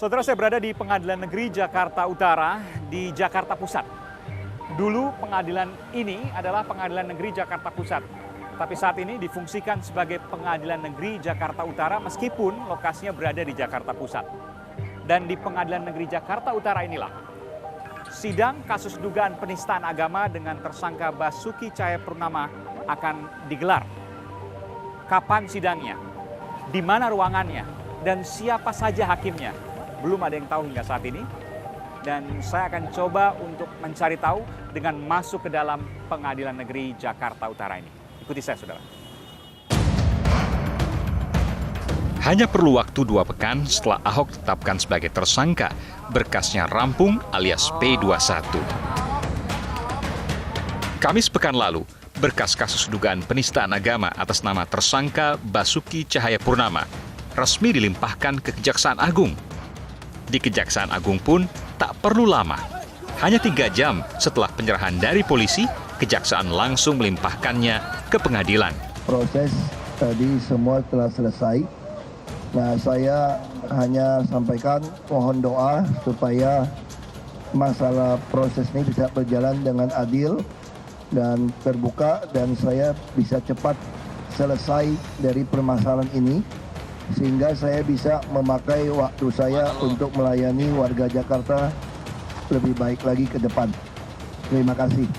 Saudara, saya berada di Pengadilan Negeri Jakarta Utara di Jakarta Pusat. Dulu pengadilan ini adalah Pengadilan Negeri Jakarta Pusat. Tapi saat ini difungsikan sebagai Pengadilan Negeri Jakarta Utara meskipun lokasinya berada di Jakarta Pusat. Dan di Pengadilan Negeri Jakarta Utara inilah sidang kasus dugaan penistaan agama dengan tersangka Basuki Cahayapurnama akan digelar. Kapan sidangnya? Di mana ruangannya? Dan siapa saja hakimnya? Belum ada yang tahu hingga saat ini. Dan saya akan coba untuk mencari tahu dengan masuk ke dalam Pengadilan Negeri Jakarta Utara ini. Ikuti saya, saudara. Hanya perlu waktu 2 pekan setelah Ahok ditetapkan sebagai tersangka, berkasnya rampung alias P21. Kamis pekan lalu, berkas kasus dugaan penistaan agama atas nama tersangka Basuki Cahayapurnama resmi dilimpahkan ke Kejaksaan Agung. Di Kejaksaan Agung pun tak perlu lama. Hanya 3 jam setelah penyerahan dari polisi, Kejaksaan langsung melimpahkannya ke pengadilan. Proses tadi semua telah selesai. Nah, saya hanya sampaikan mohon doa supaya masalah proses ini bisa berjalan dengan adil dan terbuka dan saya bisa cepat selesai dari permasalahan ini sehingga saya bisa memakai waktu saya untuk melayani warga Jakarta lebih baik lagi ke depan. Terima kasih.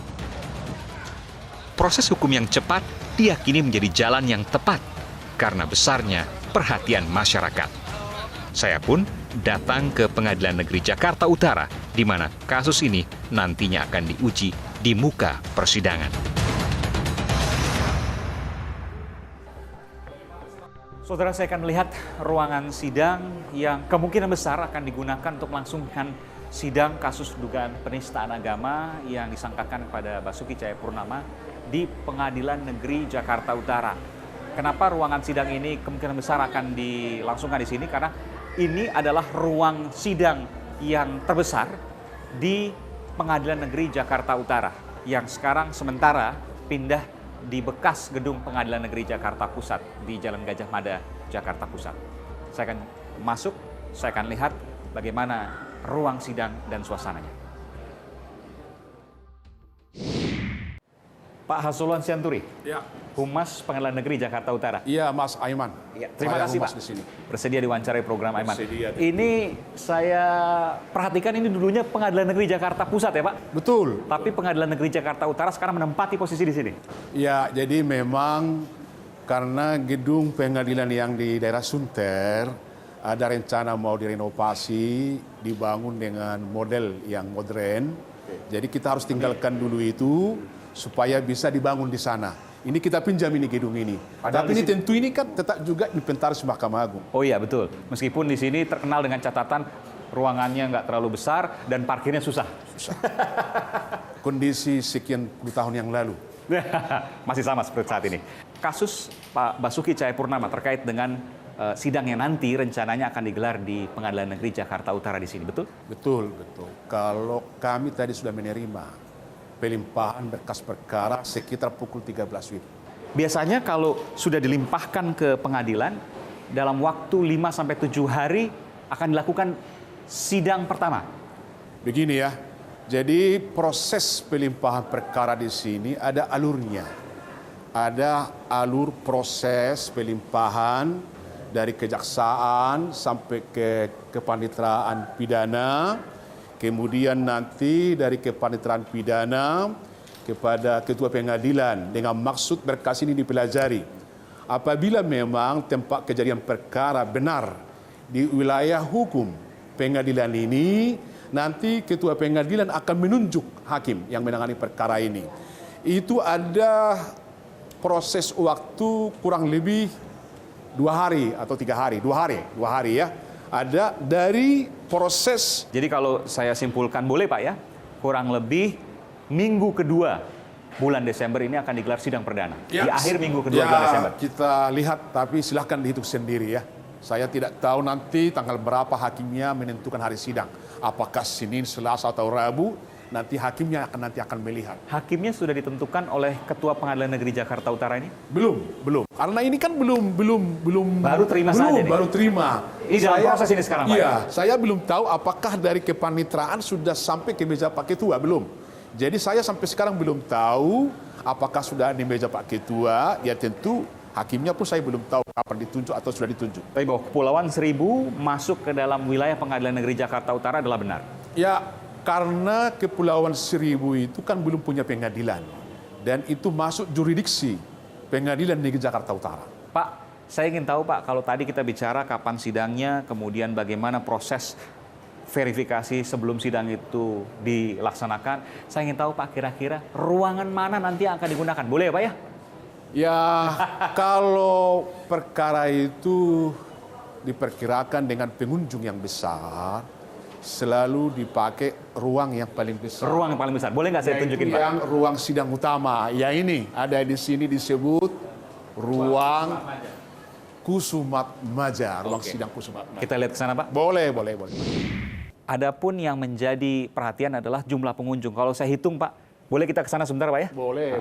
Proses hukum yang cepat diyakini menjadi jalan yang tepat karena besarnya perhatian masyarakat. Saya pun datang ke Pengadilan Negeri Jakarta Utara, di mana kasus ini nantinya akan diuji di muka persidangan. Saudara, saya akan melihat ruangan sidang yang kemungkinan besar akan digunakan untuk melangsungkan sidang kasus dugaan penistaan agama yang disangkakan kepada Basuki Cahayapurnama di Pengadilan Negeri Jakarta Utara. Kenapa ruangan sidang ini kemungkinan besar akan dilangsungkan di sini? Karena ini adalah ruang sidang yang terbesar di Pengadilan Negeri Jakarta Utara yang sekarang sementara pindah di bekas gedung Pengadilan Negeri Jakarta Pusat di Jalan Gajah Mada, Jakarta Pusat. Saya akan masuk, saya akan lihat bagaimana ruang sidang dan suasananya. Pak Hasuluan Sianturi, Ya. Humas Pengadilan Negeri Jakarta Utara. Iya, Mas Aiman. Ya, terima kasih, Pak. Di sini. Bersedia diwawancarai program Aiman. Bersedia. Ini saya perhatikan ini dulunya Pengadilan Negeri Jakarta Pusat ya, Pak. Betul. Tapi Pengadilan Negeri Jakarta Utara sekarang menempati posisi di sini. Ya, jadi memang karena gedung pengadilan yang di daerah Sunter ada rencana mau direnovasi, dibangun dengan model yang modern. Jadi kita harus tinggalkan dulu itu supaya bisa dibangun di sana. Ini kita pinjam ini gedung ini. Padahal tapi ini tentu ini kan tetap juga inventaris Mahkamah Agung. Oh iya, betul. Meskipun di sini terkenal dengan catatan ruangannya nggak terlalu besar dan parkirnya susah. Kondisi sekian puluh tahun yang lalu. Masih sama seperti saat ini. Kasus Pak Basuki Cahayapurnama terkait dengan sidang yang nanti rencananya akan digelar di Pengadilan Negeri Jakarta Utara di sini, betul? Betul, betul. Kalau kami tadi sudah menerima pelimpahan berkas perkara sekitar pukul 13 WIB. Biasanya kalau sudah dilimpahkan ke pengadilan, dalam waktu 5-7 hari akan dilakukan sidang pertama. Begini ya, jadi proses pelimpahan perkara di sini ada alurnya. Ada alur proses pelimpahan dari kejaksaan sampai ke kepaniteraan pidana, kemudian nanti dari kepaniteraan pidana kepada ketua pengadilan dengan maksud berkas ini dipelajari. Apabila memang tempat kejadian perkara benar di wilayah hukum pengadilan ini, nanti ketua pengadilan akan menunjuk hakim yang menangani perkara ini. Itu ada proses waktu kurang lebih 2 hari atau 3 hari, 2 hari ya. Ada dari proses. Jadi kalau saya simpulkan boleh Pak ya, kurang lebih minggu kedua bulan Desember ini akan digelar sidang perdana. Ya, di akhir minggu kedua bulan Desember. Kita lihat, tapi silahkan dihitung sendiri ya. Saya tidak tahu nanti tanggal berapa hakimnya menentukan hari sidang. Apakah Senin, Selasa, atau Rabu. nanti hakimnya akan melihat. Hakimnya sudah ditentukan oleh Ketua Pengadilan Negeri Jakarta Utara ini? Belum. Karena ini kan belum Baru terima saja nih? Baru terima. Ini dalam proses ini sekarang, Pak? Iya, saya belum tahu apakah dari kepanitraan sudah sampai ke meja Pak Ketua, belum. Jadi saya sampai sekarang belum tahu apakah sudah di meja Pak Ketua, ya tentu hakimnya pun saya belum tahu kapan ditunjuk atau sudah ditunjuk. Tapi bahwa Kepulauan Seribu masuk ke dalam wilayah Pengadilan Negeri Jakarta Utara adalah benar? Ya, karena Kepulauan Seribu itu kan belum punya pengadilan. Dan itu masuk jurisdiksi Pengadilan Negeri Jakarta Utara. Pak, saya ingin tahu Pak, kalau tadi kita bicara kapan sidangnya, kemudian bagaimana proses verifikasi sebelum sidang itu dilaksanakan. Saya ingin tahu Pak, kira-kira ruangan mana nanti yang akan digunakan? Boleh ya Pak ya? Ya, kalau perkara itu diperkirakan dengan pengunjung yang besar, selalu dipakai ruang yang paling besar. Ruang yang paling besar. Boleh nggak saya tunjukin Pak? Yang ruang sidang utama. Ya ini, ada di sini disebut ruang Kusumat Maja, ruang sidang Kusumat Maja. Kita lihat ke sana Pak. Boleh. Adapun yang menjadi perhatian adalah jumlah pengunjung. Kalau saya hitung Pak, boleh kita ke sana sebentar Pak ya? Boleh.